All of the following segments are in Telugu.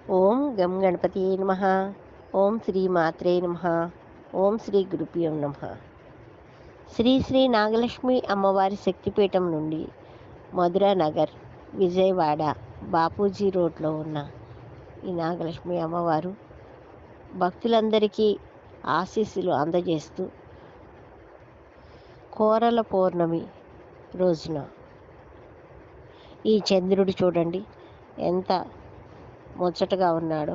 ఓం గం గణపతియే నమః. ఓం శ్రీ మాత్రే నమః. ఓం శ్రీ గురుభ్యో నమః. శ్రీ శ్రీ నాగలక్ష్మి అమ్మవారి శక్తిపీఠం నుండి మధురా నగర్, విజయవాడ బాపూజీ రోడ్లో ఉన్న ఈ నాగలక్ష్మి అమ్మవారు భక్తులందరికీ ఆశీస్సులు అందజేస్తూ కోరల పౌర్ణమి రోజున ఈ చంద్రుడు చూడండి ఎంత ముచ్చటగా ఉన్నాడో.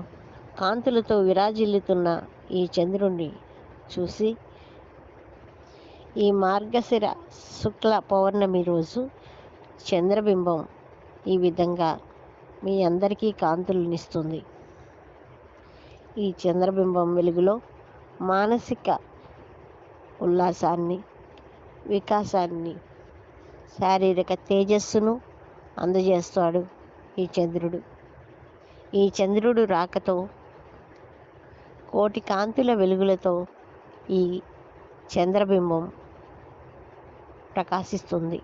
కాంతులతో విరాజిల్లుతున్న ఈ చంద్రుణ్ణి చూసి ఈ మార్గశిర శుక్ల పౌర్ణమి రోజు చంద్రబింబం ఈ విధంగా మీ అందరికీ కాంతులనిస్తుంది. ఈ చంద్రబింబం వెలుగులో మానసిక ఉల్లాసాన్ని, వికాసాన్ని, శారీరక తేజస్సును అందజేస్తాడు ఈ చంద్రుడు. ఈ చంద్రుడు రాకతో కోటి కాంతుల వెలుగులతో ఈ చంద్రబింబం ప్రకాశిస్తుంది.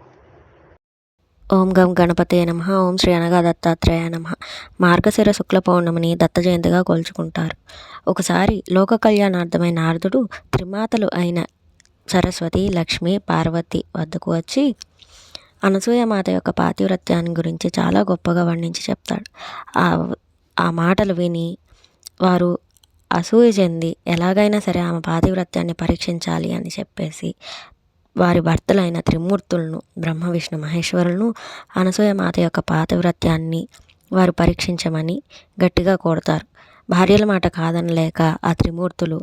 ఓం గం గణపతయ నమః. ఓం శ్రీ అనగా దత్తాత్రేయ నమః. మార్గశిర శుక్ల పౌర్ణమిని దత్త జయంతిగా కొలుచుకుంటారు. ఒకసారి లోక కళ్యాణార్థమైన నారదుడు త్రిమాతలు అయిన సరస్వతి, లక్ష్మి, పార్వతి వద్దకు వచ్చి అనసూయమాత యొక్క పాతివ్రత్యాన్ని గురించి చాలా గొప్పగా వర్ణించి చెప్తాడు. ఆ మాటలు విని వారు అసూయ చెంది ఎలాగైనా సరే ఆమె పాతివ్రత్యాన్ని పరీక్షించాలి అని చెప్పేసి వారి భర్తలైన త్రిమూర్తులను, బ్రహ్మ విష్ణు మహేశ్వరులను అనసూయమాత యొక్క పాతివ్రత్యాన్ని వారు పరీక్షించమని గట్టిగా కోడతారు. భార్యల మాట కాదనలేక ఆ త్రిమూర్తులు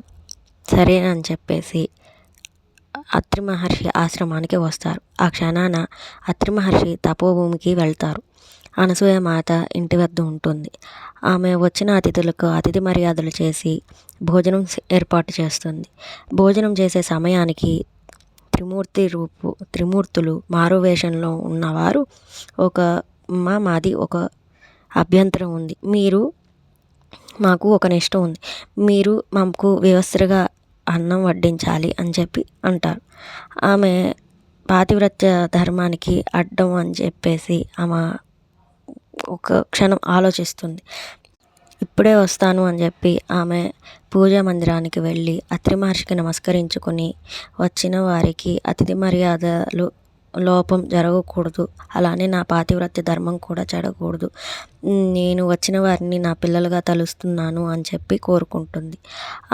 సరేనని చెప్పేసి అత్రి మహర్షి ఆశ్రమానికి వస్తారు. ఆ క్షణాన అత్రి మహర్షి తపోభూమికి వెళ్తారు. అనసూయమాత ఇంటి వద్ద ఉంటుంది. ఆమె వచ్చిన అతిథులకు అతిథి మర్యాదలు చేసి భోజనం ఏర్పాటు చేస్తుంది. భోజనం చేసే సమయానికి త్రిమూర్తులు మారువేషంలో ఉన్నవారు మాది ఒక అభ్యంతరం ఉంది, మాకు ఒక నిష్ట ఉంది, మీరు మాకు వ్యవస్థగా అన్నం వడ్డించాలి అని చెప్పి అంటారు. ఆమె పాతివ్రత్య ధర్మానికి అడ్డం అని చెప్పేసి ఆమె ఒక క్షణం ఆలోచిస్తుంది. ఇప్పుడే వస్తాను అని చెప్పి ఆమె పూజా మందిరానికి వెళ్ళి అత్రి మహర్షికి నమస్కరించుకొని వచ్చిన వారికి అతిథి మర్యాదలు లోపం జరగకూడదు, అలానే నా పాతివ్రత్య ధర్మం కూడా చెడకూడదు, నేను వచ్చిన వారిని నా పిల్లలుగా తలుస్తున్నాను అని చెప్పి కోరుకుంటుంది.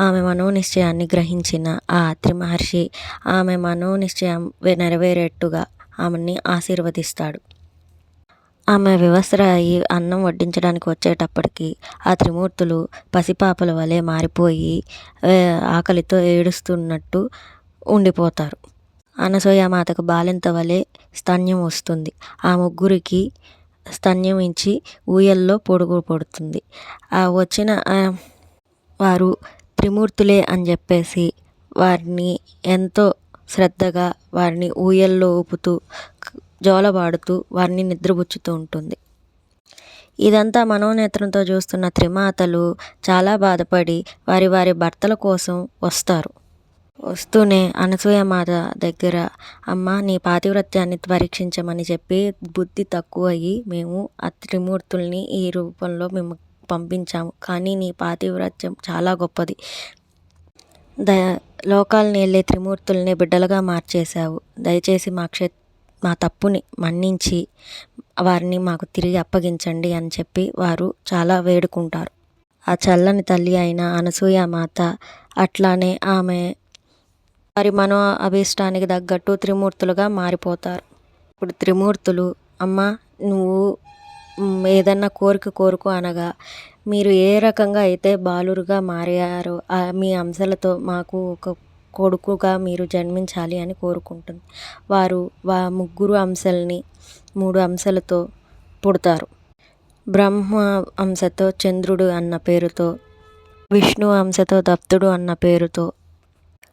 ఆమె మనోనిశ్చయాన్ని గ్రహించిన ఆ అత్రి మహర్షి ఆమె మనోనిశ్చయం నెరవేరేట్టుగా ఆమెని ఆశీర్వదిస్తాడు. ఆమె వివస్త్ర అయి అన్నం వడ్డించడానికి వచ్చేటప్పటికి ఆ త్రిమూర్తులు పసిపాపల వలె మారిపోయి ఆకలితో ఏడుస్తున్నట్టు ఉండిపోతారు. అనసూయమాతకు బాలింత వలె స్తన్యం వస్తుంది. ఆ ముగ్గురికి స్తన్యం ఇచ్చి ఊయల్లో పొడుగు పడుతుంది. ఆ వచ్చిన వారు త్రిమూర్తులే అని చెప్పేసి వారిని ఎంతో శ్రద్ధగా వారిని ఊయల్లో ఊపుతూ జోలబాడుతూ వారిని నిద్రపుచ్చుతూ ఉంటుంది. ఇదంతా మనోనేత్రంతో చూస్తున్న త్రిమాతలు చాలా బాధపడి వారి భర్తల కోసం వస్తారు. వస్తూనే అనసూయమాత దగ్గర, అమ్మ నీ పాతివ్రత్యాన్ని పరీక్షించమని చెప్పి బుద్ధి తక్కువ అయ్యి మేము ఆ త్రిమూర్తుల్ని ఈ రూపంలో మేము పంపించాము, కానీ నీ పాతివ్రత్యం చాలా గొప్పది, లోకాలని వెళ్ళే త్రిమూర్తుల్ని బిడ్డలుగా మార్చేశావు, దయచేసి మా తప్పుని మన్నించి వారిని మాకు తిరిగి అప్పగించండి అని చెప్పి వారు చాలా వేడుకుంటారు. ఆ చల్లని తల్లి అయిన అనసూయమాత అట్లానే ఆమె వారి మనో అభీష్టానికి తగ్గట్టు త్రిమూర్తులుగా మారిపోతారు. ఇప్పుడు త్రిమూర్తులు, అమ్మ నువ్వు ఏదన్నా కోరుకు అనగా మీరు ఏ రకంగా అయితే బాలురుగా మారారో మీ అంశాలతో మాకు ఒక కొడుకుగా మీరు జన్మించాలి అని కోరుకుంటుంది. వారు ముగ్గురు అంశాలని 3 అంశాలతో పుడతారు. బ్రహ్మ అంశతో చంద్రుడు అన్న పేరుతో, విష్ణు అంశతో దత్తుడు అన్న పేరుతో,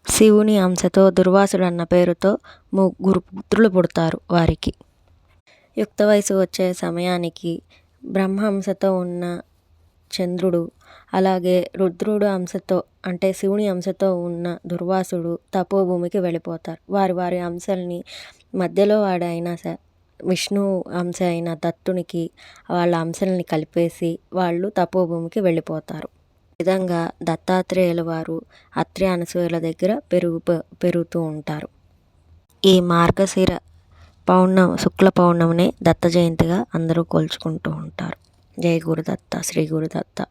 శివుని అంశతో దుర్వాసుడు అన్న పేరుతో 3 పుత్రులు పుడతారు వారికి. యుక్త వయసు వచ్చే సమయానికి బ్రహ్మ అంశతో ఉన్న చంద్రుడు, అలాగే రుద్రుడు అంశతో అంటే శివుని అంశతో ఉన్న దుర్వాసుడు తపోభూమికి వెళ్ళిపోతారు. వారి అంశాలని మధ్యలో వాడైన విష్ణు అంశ అయిన దత్తునికి వాళ్ళ అంశల్ని కలిపేసి వాళ్ళు తపోభూమికి వెళ్ళిపోతారు. ఈ విధంగా దత్తాత్రేయుల వారు అత్రి అనసూయల దగ్గర పెరుగుతూ ఉంటారు. ఈ మార్గశిర శుక్ల పౌర్ణమిని దత్త జయంతిగా అందరూ కొలుచుకుంటూ ఉంటారు. జై గురుదత్త, శ్రీ గురుదత్త.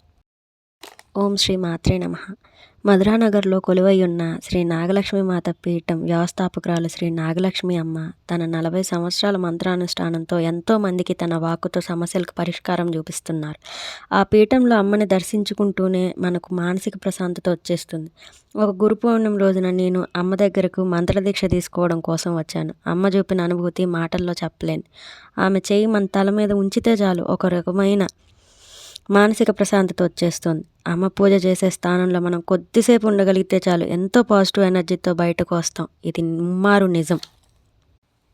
ఓం శ్రీ మాత్రే నమః. మధురానగర్లో కొలువై ఉన్న శ్రీ నాగలక్ష్మి మాత పీఠం వ్యవస్థాపకురాలు శ్రీ నాగలక్ష్మి అమ్మ తన 40 సంవత్సరాల మంత్రానుష్ఠానంతో ఎంతో మందికి తన వాక్కుతో సమస్యలకు పరిష్కారం చూపిస్తున్నారు. ఆ పీఠంలో అమ్మని దర్శించుకుంటూనే మనకు మానసిక ప్రశాంతత వచ్చేస్తుంది. ఒక గురు పౌర్ణమి రోజున నేను అమ్మ దగ్గరకు మంత్రదీక్ష తీసుకోవడం కోసం వచ్చాను. అమ్మ చూపిన అనుభూతి మాటల్లో చెప్పలేను. ఆమె చేయి మన తల మీద ఉంచితే చాలు ఒక రకమైన మానసిక ప్రశాంతత వచ్చేస్తుంది. అమ్మ పూజ చేసే స్థానంలో మనం కొద్దిసేపు ఉండగలిగితే చాలు ఎంతో పాజిటివ్ ఎనర్జీతో బయటకు వస్తాం. ఇది ముమ్మారు నిజం.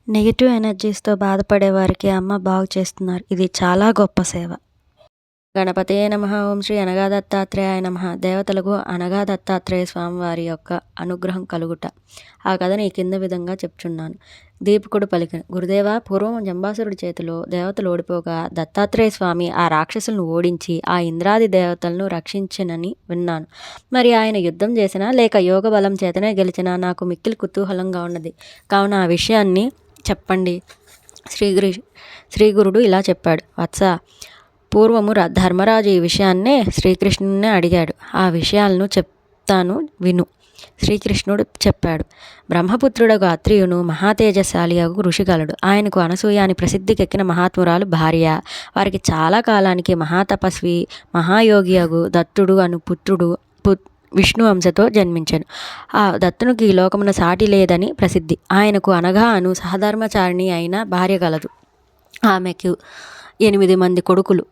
నెగిటివ్ ఎనర్జీస్తో బాధపడే వారికి అమ్మ బాగు చేస్తున్నారు. ఇది చాలా గొప్ప సేవ. గణపతే నమః. ఓం శ్రీ అనగా దత్తాత్రేయాయ నమః. దేవతలకు అనగా దత్తాత్రేయ స్వామి వారి యొక్క అనుగ్రహం కలుగుట. ఆ కథని ఈ కింద విధంగా చెప్తున్నాను. దీపకుడు పలికిన గురుదేవా, పూర్వం జంబాసురుడి చేతిలో దేవతలు ఓడిపోగా దత్తాత్రేయ స్వామి ఆ రాక్షసులను ఓడించి ఆ ఇంద్రాది దేవతలను రక్షించినని విన్నాను. మరి ఆయన యుద్ధం చేసినా లేక యోగ బలం చేతనే గెలిచినా నాకు మిక్కిలి కుతూహలంగా ఉన్నది. కావున ఆ విషయాన్ని చెప్పండి. శ్రీగురుడు ఇలా చెప్పాడు. వత్స, పూర్వము ధర్మరాజు ఈ విషయాన్నే శ్రీకృష్ణునే అడిగాడు. ఆ విషయాలను చెప్తాను విను. శ్రీకృష్ణుడు చెప్పాడు. బ్రహ్మపుత్రుడగు అత్రియును మహాతేజశాలియగు ఋషిగలడు. ఆయనకు అనసూయ అని ప్రసిద్ధికెక్కిన మహాత్మురాలు భార్య. వారికి చాలా కాలానికి మహాతపస్వి మహాయోగియగు దత్తుడు అను పుత్రుడు విష్ణు అంశతో జన్మించాను. ఆ దత్తునికి ఈ లోకమున సాటి లేదని ప్రసిద్ధి. ఆయనకు అనగా అను సహధర్మచారిణి అయిన భార్య గలదు. ఆమెకు 8 మంది కొడుకులు.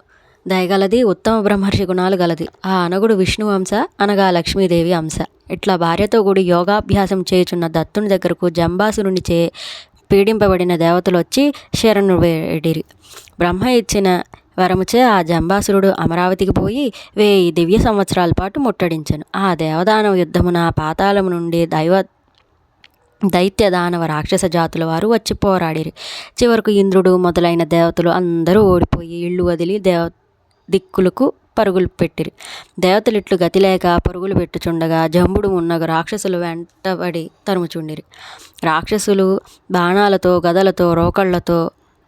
దయగలది, ఉత్తమ బ్రహ్మర్షి గుణాలు గలది. ఆ అనగుడు విష్ణు అంశ అనగా లక్ష్మీదేవి అంశ. ఇట్లా భార్యతో కూడి యోగాభ్యాసం చేయుచున్న దత్తుని దగ్గరకు జంబాసురుని చే పీడింపబడిన దేవతలు వచ్చి శరణు వేడిరి. బ్రహ్మ ఇచ్చిన వరముచే ఆ జంబాసురుడు అమరావతికి పోయి 1000 దివ్య సంవత్సరాల పాటు ముట్టడించెను. ఆ దేవదానవ యుద్ధమున పాతాళము నుండి దైత్య దానవ రాక్షస జాతుల వారు వచ్చి పోరాడిరి. చివరకు ఇంద్రుడు మొదలైన దేవతలు అందరూ ఓడిపోయి ఇళ్ళు వదిలి దిక్కులకు పరుగులు పెట్టిరి. దేవతలు ఇట్లు గతిలేక పరుగులు పెట్టుచుండగా జంబుడు మున్నగు రాక్షసులు వెంటబడి తరుముచుండిరి. రాక్షసులు బాణాలతో గదలతో రోకళ్లతో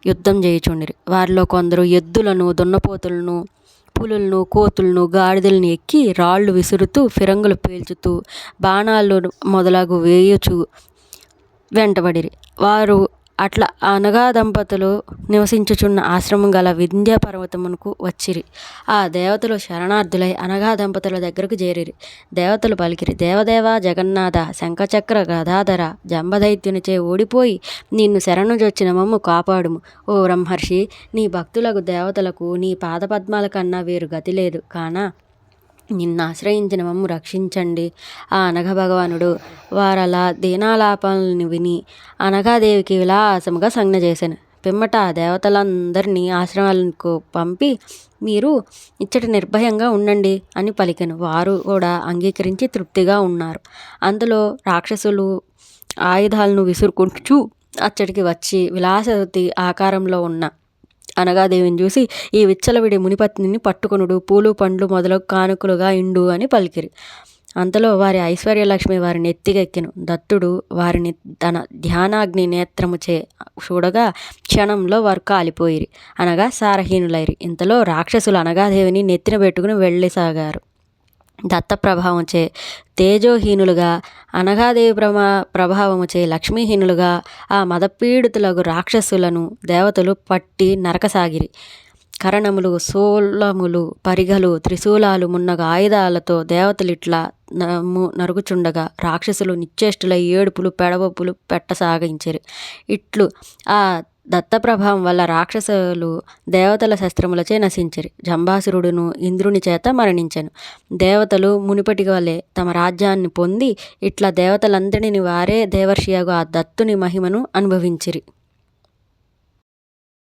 యుద్ధం చేయుచుండిరి. వారిలో కొందరు ఎద్దులను దున్నపోతులను పులులను కోతులను గాడిదలను ఎక్కి రాళ్ళు విసురుతూ ఫిరంగులు పేల్చుతూ బాణాలు మొదలగు వేయుచు వెంటబడిరి. వారు అట్లా అనగా దంపతులు నివసించుచున్న ఆశ్రమం గల వింధ్య పర్వతమునకు వచ్చిరి. ఆ దేవతలు శరణార్థులై అనగా దంపతుల దగ్గరకు చేరిరి. దేవతలు పలికిరి. దేవదేవ జగన్నాథ శంఖచక్ర గదాధర జంబదైత్యునిచే ఓడిపోయి నిన్ను శరణుజొచ్చిన మమ్ము కాపాడుము. ఓ బ్రహ్మర్షి, నీ భక్తులకు దేవతలకు నీ పాదపద్మాల కన్నా వేరు గతి లేదు కాన నిన్ను ఆశ్రయించిన మమ్ము రక్షించండి. ఆ అనఘ భగవానుడు వారలా దీనాలాపాలను విని అనఘాదేవికి విలాసముగా సంజ్ఞ చేశాను. పిమ్మట ఆ దేవతలందరినీ ఆశ్రమాలకు పంపి మీరు ఇచ్చట నిర్భయంగా ఉండండి అని పలికెను. వారు కూడా అంగీకరించి తృప్తిగా ఉన్నారు. అందులో రాక్షసులు ఆయుధాలను విసురుకుంటూ అచ్చటికి వచ్చి విలాసవతి ఆకారంలో ఉన్న అనగాదేవిని చూసి ఈ విచ్చలవిడి మునిపత్నిని పట్టుకొనుడు, పూలు పండ్లు మొదలగు కానుకలుగా ఇండు అని పలికిరి. అంతలో వారి ఐశ్వర్యలక్ష్మి వారిని ఎత్తికెక్కెను. దత్తుడు వారిని తన ధ్యానాగ్ని నేత్రముచే చూడగా క్షణంలో వారు కాలిపోయిరి, అనగా సారహీనులైరి. ఇంతలో రాక్షసులు అనగాదేవిని నెత్తిన పెట్టుకుని వెళ్ళసాగారు. దత్త ప్రభావంచే తేజోహీనులుగా అనఘాదేవి ప్రభావముచే లక్ష్మీహీనులుగా ఆ మదపీడితులకు రాక్షసులను దేవతలు పట్టి నరకసాగిరి. కరణములు, శూలములు, పరిగలు, త్రిశూలాలు మున్నగ ఆయుధాలతో దేవతలిట్లా నరుగుచుండగా రాక్షసులు నిశ్చేష్టులై ఏడుపులు పెడవప్పులు పెట్టసాగించిరి. ఇట్లు ఆ దత్తప్రభావం వల్ల రాక్షసులు దేవతల శస్త్రములచే నశించిరి. జంబాసురుడును ఇంద్రుని చేత మరణించెను. దేవతలు మునిపటి వలె తమ రాజ్యాన్ని పొంది ఇట్లా దేవతలందరినీ వారే దేవర్షియగు ఆ దత్తుని మహిమను అనుభవించిరి.